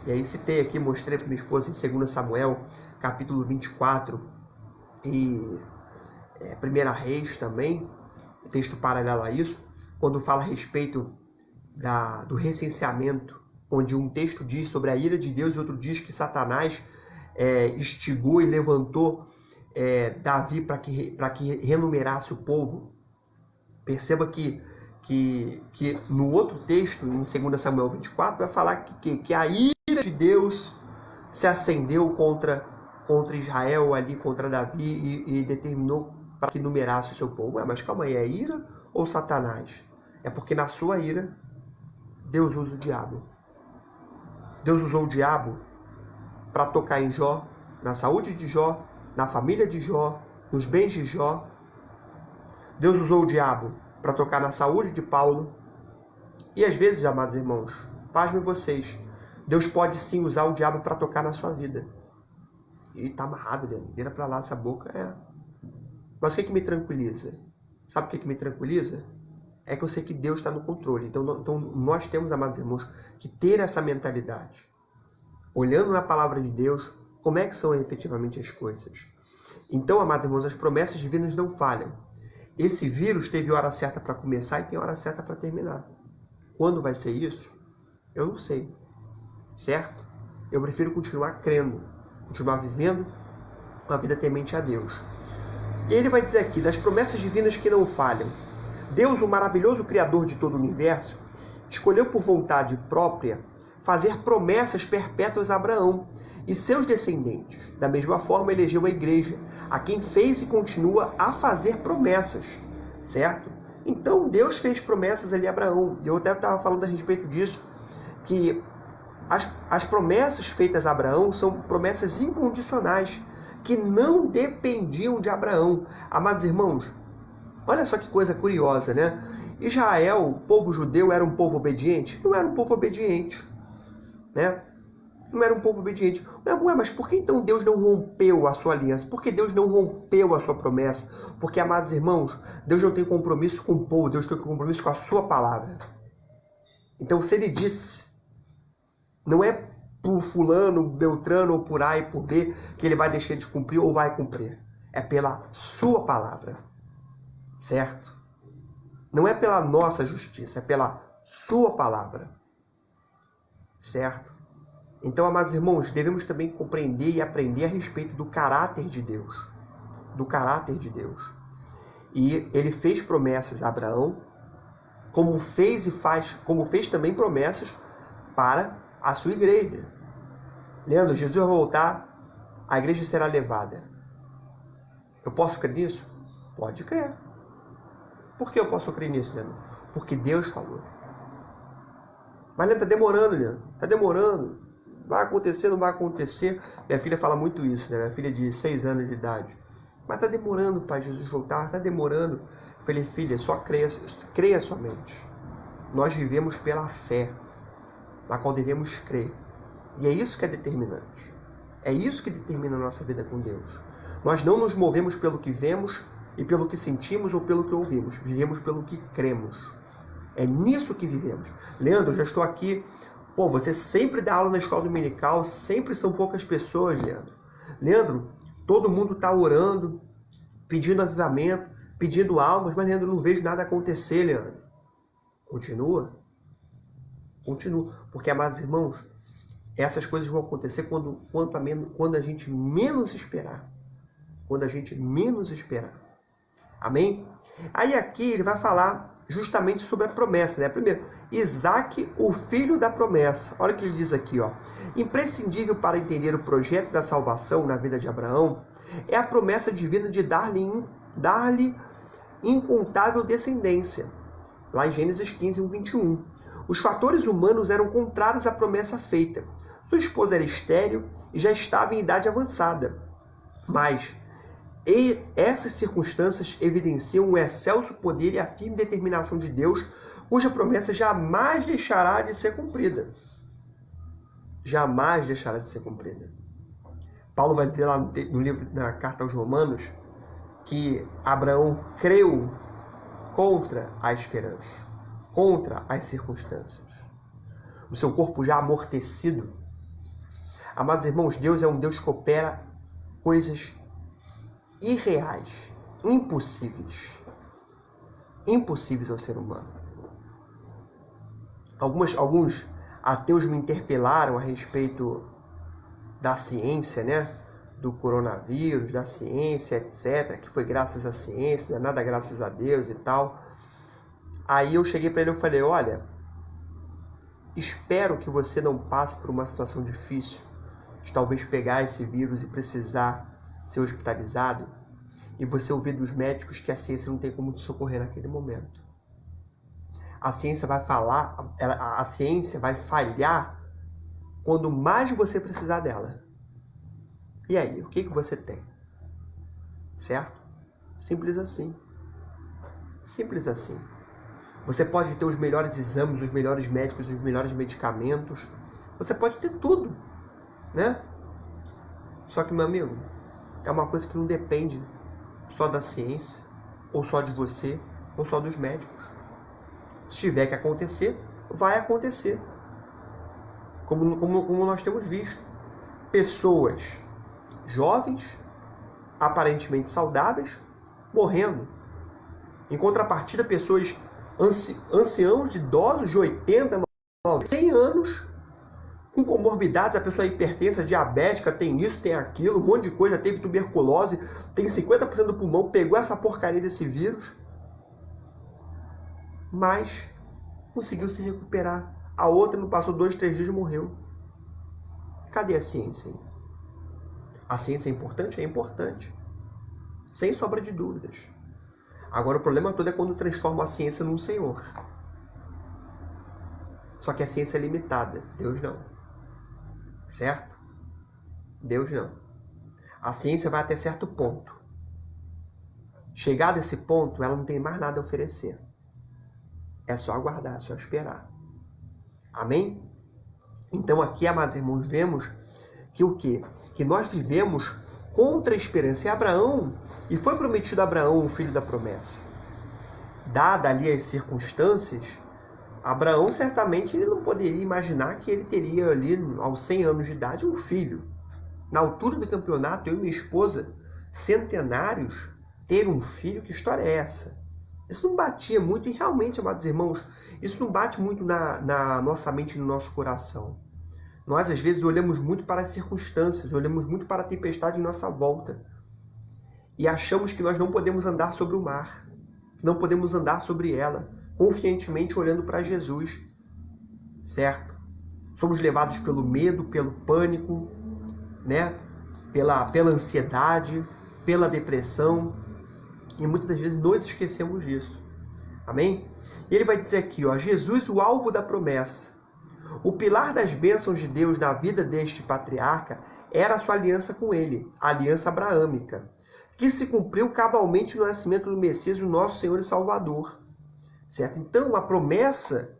E aí citei aqui, mostrei para minha esposa em 2 Samuel, capítulo 24, e 1 Reis também, texto paralelo a isso, quando fala a respeito do recenseamento, onde um texto diz sobre a ira de Deus e outro diz que Satanás instigou e levantou Davi para que renumerasse o povo. Perceba que no outro texto, em 2 Samuel 24, vai falar que a ira de Deus se acendeu contra Israel, ali contra Davi, e determinou para que numerasse o seu povo. Mas calma aí, é ira ou Satanás? É porque na sua ira, Deus usa o diabo. Deus usou o diabo para tocar em Jó, na saúde de Jó, na família de Jó, nos bens de Jó. Deus usou o diabo para tocar na saúde de Paulo. E às vezes, amados irmãos, pasmem vocês, Deus pode sim usar o diabo para tocar na sua vida. E está amarrado, né? Vira para lá essa boca. Mas o que me tranquiliza? Sabe o que me tranquiliza? É que eu sei que Deus está no controle. Então nós temos, amados irmãos, que ter essa mentalidade. Olhando na palavra de Deus, como é que são efetivamente as coisas. Então, amados irmãos, as promessas divinas não falham. Esse vírus teve hora certa para começar e tem hora certa para terminar. Quando vai ser isso? Eu não sei. Certo? Eu prefiro continuar crendo, continuar vivendo uma vida temente a Deus. E ele vai dizer aqui, das promessas divinas que não falham. Deus, o maravilhoso Criador de todo o universo, escolheu por vontade própria fazer promessas perpétuas a Abraão e seus descendentes. Da mesma forma, elegeu a igreja, a quem fez e continua a fazer promessas, certo? Então, Deus fez promessas ali a Abraão. E eu até estava falando a respeito disso, que as promessas feitas a Abraão são promessas incondicionais, que não dependiam de Abraão. Amados irmãos, olha só que coisa curiosa, né? Israel, o povo judeu, era um povo obediente? Não era um povo obediente, né? Não era um povo obediente. Ué, mas por que então Deus não rompeu a sua aliança? Por que Deus não rompeu a sua promessa? Porque, amados irmãos, Deus não tem compromisso com o povo, Deus tem compromisso com a sua palavra. Então, se ele disse, não é por fulano, beltrano, ou por A e por B, que ele vai deixar de cumprir ou vai cumprir. É pela sua palavra. Certo? Não é pela nossa justiça, é pela sua palavra. Certo? Então, amados irmãos, devemos também compreender e aprender a respeito do caráter de Deus. Do caráter de Deus. E ele fez promessas a Abraão, como fez também promessas para a sua igreja. Leandro, Jesus vai voltar, a igreja será levada. Eu posso crer nisso? Pode crer. Por que eu posso crer nisso, Leandro? Porque Deus falou. Mas, Leandro, está demorando, Leandro. Está demorando. Vai acontecer, não vai acontecer. Minha filha fala muito isso, né? Minha filha de 6 anos de idade. Mas está demorando para Jesus voltar, está demorando. Eu falei, filha, só creia somente. Nós vivemos pela fé, na qual devemos crer. E é isso que é determinante. É isso que determina a nossa vida com Deus. Nós não nos movemos pelo que vemos e pelo que sentimos ou pelo que ouvimos. Vivemos pelo que cremos. É nisso que vivemos. Leandro, eu já estou aqui. Pô, você sempre dá aula na escola dominical, sempre são poucas pessoas, Leandro. Leandro, todo mundo está orando, pedindo avivamento, pedindo almas, mas, Leandro, não vejo nada acontecer, Leandro. Continua. Continua. Porque, amados irmãos, essas coisas vão acontecer quando a gente menos esperar. Quando a gente menos esperar. Amém? Aí aqui ele vai falar justamente sobre a promessa, né? Primeiro, Isaac, o filho da promessa. Olha o que ele diz aqui, ó. Imprescindível para entender o projeto da salvação na vida de Abraão é a promessa divina de dar-lhe incontável descendência. Lá em Gênesis 15, 21. Os fatores humanos eram contrários à promessa feita. Sua esposa era estéril e já estava em idade avançada. Mas essas circunstâncias evidenciam o excelso poder e a firme determinação de Deus, cuja promessa jamais deixará de ser cumprida. Jamais deixará de ser cumprida. Paulo vai dizer lá no livro, na carta aos Romanos, que Abraão creu contra a esperança, contra as circunstâncias. O seu corpo já amortecido. Amados irmãos, Deus é um Deus que opera coisas irreais, impossíveis ao ser humano. Alguns ateus me interpelaram a respeito da ciência, né? Do coronavírus, da ciência, etc., que foi graças à ciência, não é nada graças a Deus e tal. Aí eu cheguei para ele e falei, olha, espero que você não passe por uma situação difícil, de talvez pegar esse vírus e precisar ser hospitalizado, e você ouvir dos médicos que a ciência não tem como te socorrer naquele momento. A ciência vai falhar quando mais você precisar dela. E aí, o que você tem? Certo? Simples assim. Simples assim. Você pode ter os melhores exames, os melhores médicos, os melhores medicamentos. Você pode ter tudo, né? Só que, meu amigo, é uma coisa que não depende só da ciência, ou só de você, ou só dos médicos. Se tiver que acontecer, vai acontecer. Como nós temos visto. Pessoas jovens, aparentemente saudáveis, morrendo. Em contrapartida, pessoas anciãos, idosos de 80, 90, 100 anos, com comorbidades, a pessoa é hipertensa, diabética, tem isso, tem aquilo, um monte de coisa, teve tuberculose, tem 50% do pulmão, pegou essa porcaria desse vírus, mas conseguiu se recuperar. A outra não passou 2, 3 dias e morreu. Cadê a ciência aí? A ciência é importante? É importante. Sem sombra de dúvidas. Agora o problema todo é quando transforma a ciência num senhor. Só que a ciência é limitada. Deus não. Certo? Deus não. A ciência vai até certo ponto. Chegado a esse ponto, ela não tem mais nada a oferecer. É só aguardar, é só esperar. Amém? Então aqui, amados irmãos, vemos que o quê? Que nós vivemos contra a esperança. E foi prometido a Abraão o filho da promessa. Dada ali as circunstâncias, Abraão certamente ele não poderia imaginar que ele teria ali aos 100 anos de idade um filho. Na altura do campeonato, eu e minha esposa, centenários, ter um filho, que história é essa? Isso não batia muito, e realmente, amados irmãos, isso não bate muito na nossa mente e no nosso coração. Nós, às vezes, olhamos muito para as circunstâncias, olhamos muito para a tempestade em nossa volta. E achamos que nós não podemos andar sobre o mar, que não podemos andar sobre ela, confiantemente olhando para Jesus. Certo? Somos levados pelo medo, pelo pânico, né? pela ansiedade, pela depressão. E muitas das vezes nós esquecemos disso. Amém? E ele vai dizer aqui, ó, Jesus, o alvo da promessa. O pilar das bênçãos de Deus na vida deste patriarca era a sua aliança com ele, a aliança abraâmica, que se cumpriu cabalmente no nascimento do Messias, o nosso Senhor e Salvador. Certo? Então, a promessa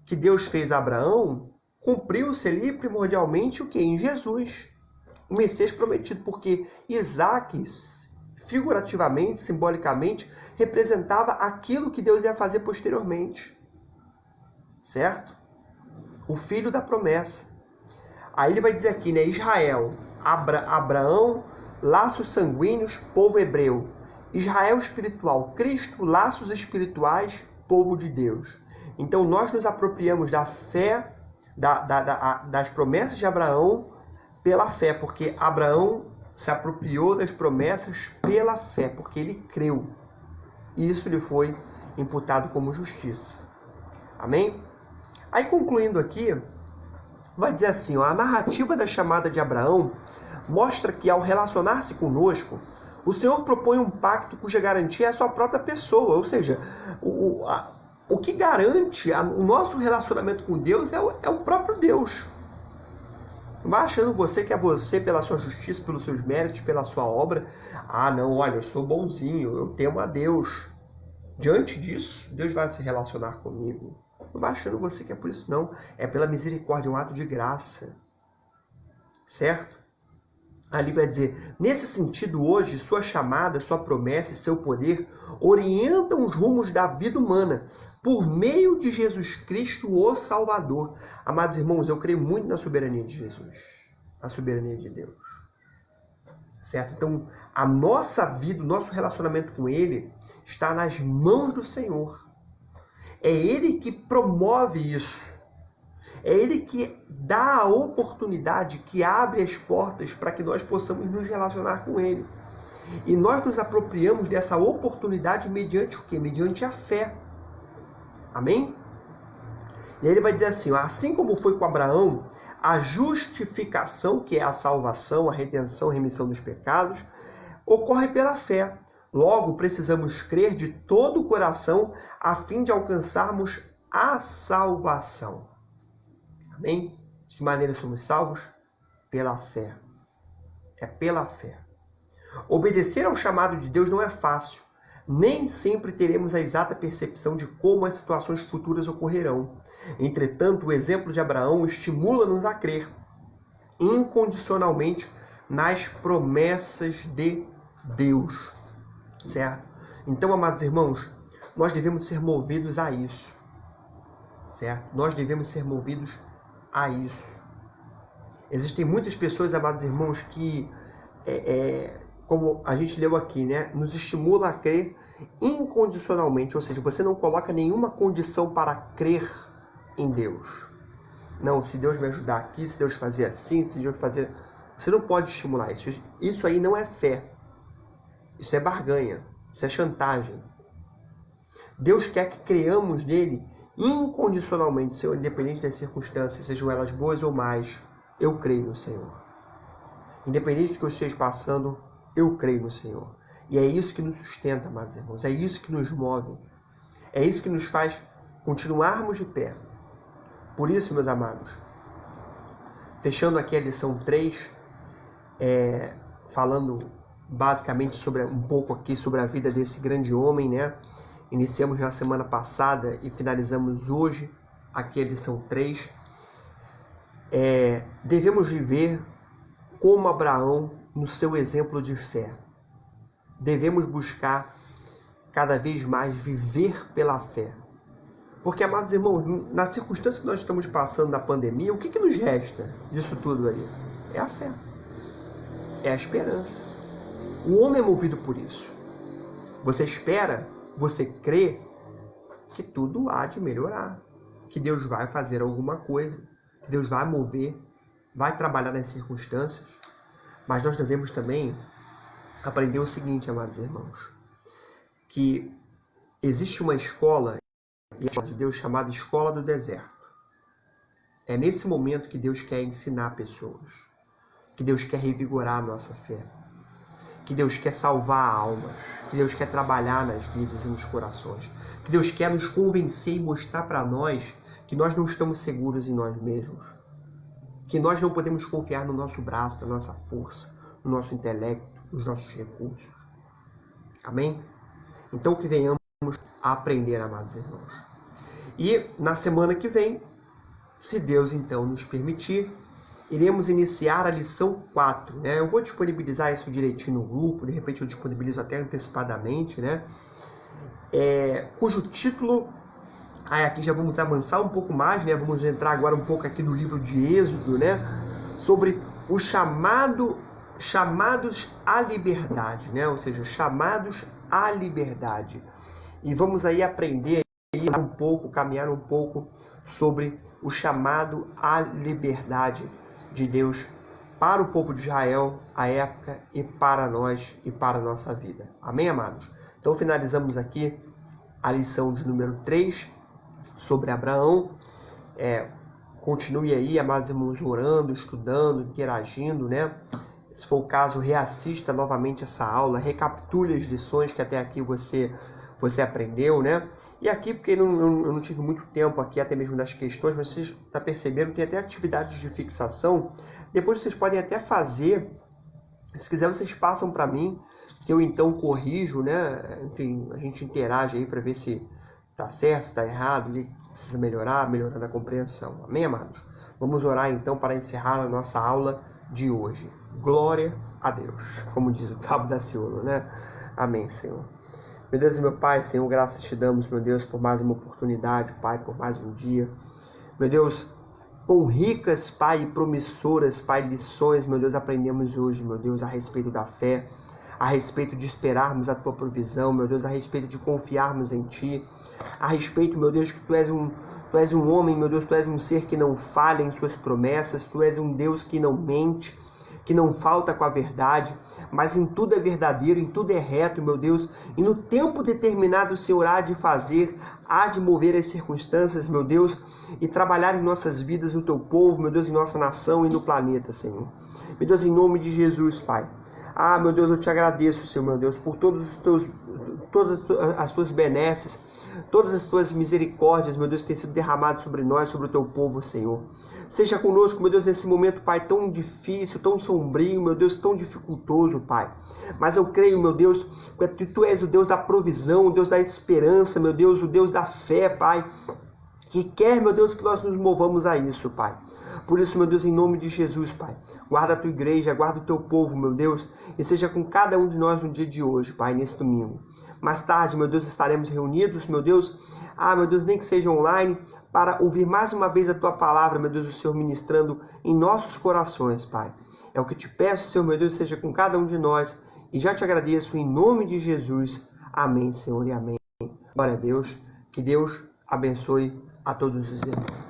que Deus fez a Abraão cumpriu-se ali primordialmente o que? Em Jesus, o Messias prometido, porque Isaac, figurativamente, simbolicamente, representava aquilo que Deus ia fazer posteriormente. Certo? O filho da promessa. Aí ele vai dizer aqui, né? Israel, Abraão, laços sanguíneos, povo hebreu. Israel espiritual, Cristo, laços espirituais, povo de Deus. Então nós nos apropriamos da fé, das promessas de Abraão pela fé, porque Abraão se apropriou das promessas pela fé, porque ele creu. E isso lhe foi imputado como justiça. Amém? Aí concluindo aqui, vai dizer assim, ó, a narrativa da chamada de Abraão mostra que ao relacionar-se conosco, o Senhor propõe um pacto cuja garantia é a sua própria pessoa. Ou seja, o que garante o nosso relacionamento com Deus é o próprio Deus. Não vai achando você que é você pela sua justiça, pelos seus méritos, pela sua obra. Ah, não, olha, eu sou bonzinho, eu temo a Deus. Diante disso, Deus vai se relacionar comigo. Não vai achando você que é por isso, não. É pela misericórdia, um ato de graça. Certo? Ali vai dizer, nesse sentido hoje, sua chamada, sua promessa e seu poder orientam os rumos da vida humana por meio de Jesus Cristo, o Salvador. Amados irmãos, eu creio muito na soberania de Jesus, na soberania de Deus. Certo? Então, a nossa vida, o nosso relacionamento com Ele está nas mãos do Senhor. É Ele que promove isso. É Ele que dá a oportunidade, que abre as portas para que nós possamos nos relacionar com Ele. E nós nos apropriamos dessa oportunidade mediante o quê? Mediante a fé. Amém? E aí ele vai dizer assim, assim como foi com Abraão, a justificação, que é a salvação, a redenção, a remissão dos pecados, ocorre pela fé. Logo, precisamos crer de todo o coração a fim de alcançarmos a salvação. Amém? De que maneira somos salvos? Pela fé. É pela fé. Obedecer ao chamado de Deus não é fácil. Nem sempre teremos a exata percepção de como as situações futuras ocorrerão. Entretanto, o exemplo de Abraão estimula-nos a crer incondicionalmente nas promessas de Deus. Certo? Então, amados irmãos, nós devemos ser movidos a isso. Certo? Nós devemos ser movidos a isso. Existem muitas pessoas, amados irmãos, que, como a gente leu aqui, né, nos estimula a crer incondicionalmente, ou seja, você não coloca nenhuma condição para crer em Deus. Não, se Deus me ajudar aqui, se Deus fazer assim, se Deus fazer... Você não pode estimular isso. Isso aí não é fé. Isso é barganha. Isso é chantagem. Deus quer que creamos nele incondicionalmente, independente das circunstâncias, sejam elas boas ou más. Eu creio no Senhor. Independente do que eu esteja passando, eu creio no Senhor. E é isso que nos sustenta, amados irmãos. É isso que nos move. É isso que nos faz continuarmos de pé. Por isso, meus amados, fechando aqui a lição 3, falando basicamente um pouco aqui sobre a vida desse grande homem, né? Iniciamos na semana passada e finalizamos hoje aqui a lição 3. Devemos viver como Abraão no seu exemplo de fé. Devemos buscar cada vez mais viver pela fé. Porque, amados irmãos, na circunstância que nós estamos passando na pandemia, o que nos resta disso tudo aí? É a fé. É a esperança. O homem é movido por isso. Você espera, você crê que tudo há de melhorar. Que Deus vai fazer alguma coisa. Que Deus vai mover, vai trabalhar nas circunstâncias. Mas nós devemos também aprender o seguinte, amados irmãos. Que existe uma escola de Deus chamada Escola do Deserto. É nesse momento que Deus quer ensinar pessoas. Que Deus quer revigorar a nossa fé. Que Deus quer salvar almas. Que Deus quer trabalhar nas vidas e nos corações. Que Deus quer nos convencer e mostrar para nós que nós não estamos seguros em nós mesmos. Que nós não podemos confiar no nosso braço, na nossa força, no nosso intelecto, nos nossos recursos. Amém? Então que venhamos a aprender, amados irmãos. E na semana que vem, se Deus então nos permitir, iremos iniciar a lição 4, né? Eu vou disponibilizar isso direitinho no grupo, de repente eu disponibilizo até antecipadamente, né? Cujo título, aqui já vamos avançar um pouco mais, né? Vamos entrar agora um pouco aqui no livro de Êxodo, né? Sobre o chamados à liberdade, né? Ou seja, chamados à liberdade. E vamos aí aprender um pouco, caminhar um pouco sobre o chamado à liberdade de Deus para o povo de Israel, à época, e para nós e para a nossa vida. Amém, amados? Então finalizamos aqui a lição de número 3 sobre Abraão. Continue aí, amados irmãos, orando, estudando, interagindo, né? Se for o caso, reassista novamente essa aula, recapitule as lições que até aqui você aprendeu, né? E aqui, porque eu não tive muito tempo aqui, até mesmo das questões, mas vocês já perceberam que tem até atividades de fixação. Depois vocês podem até fazer, se quiser vocês passam para mim, que eu então corrijo, né? Enfim, a gente interage aí para ver se tá certo, tá errado, o que precisa melhorar, melhorando a compreensão. Amém, amados? Vamos orar então para encerrar a nossa aula de hoje. Glória a Deus, como diz o Cabo da Ciolo, né? Amém, Senhor. Meu Deus e meu Pai, Senhor, graças te damos, meu Deus, por mais uma oportunidade, Pai, por mais um dia. Meu Deus, com ricas, Pai, e promissoras, Pai, lições, meu Deus, aprendemos hoje, meu Deus, a respeito da fé, a respeito de esperarmos a Tua provisão, meu Deus, a respeito de confiarmos em Ti, a respeito, meu Deus, que Tu és um homem, meu Deus, Tu és um ser que não falha em Suas promessas, Tu és um Deus que não mente, que não falta com a verdade, mas em tudo é verdadeiro, em tudo é reto, meu Deus, e no tempo determinado o Senhor há de fazer, há de mover as circunstâncias, meu Deus, e trabalhar em nossas vidas, no Teu povo, meu Deus, em nossa nação e no planeta, Senhor. Meu Deus, em nome de Jesus, Pai. Meu Deus, eu te agradeço, Senhor, meu Deus, por todas as Tuas benesses, todas as Tuas misericórdias, meu Deus, que têm sido derramadas sobre nós, sobre o Teu povo, Senhor. Seja conosco, meu Deus, nesse momento, Pai, tão difícil, tão sombrio, meu Deus, tão dificultoso, Pai. Mas eu creio, meu Deus, que Tu és o Deus da provisão, o Deus da esperança, meu Deus, o Deus da fé, Pai, que quer, meu Deus, que nós nos movamos a isso, Pai. Por isso, meu Deus, em nome de Jesus, Pai, guarda a Tua igreja, guarda o Teu povo, meu Deus, e seja com cada um de nós no dia de hoje, Pai, nesse domingo. Mais tarde, meu Deus, estaremos reunidos, meu Deus, meu Deus, nem que seja online, para ouvir mais uma vez a Tua palavra, meu Deus, o Senhor ministrando em nossos corações, Pai. É o que te peço, Senhor, meu Deus, seja com cada um de nós, e já te agradeço em nome de Jesus. Amém, Senhor, e amém. Glória a Deus, que Deus abençoe a todos os irmãos.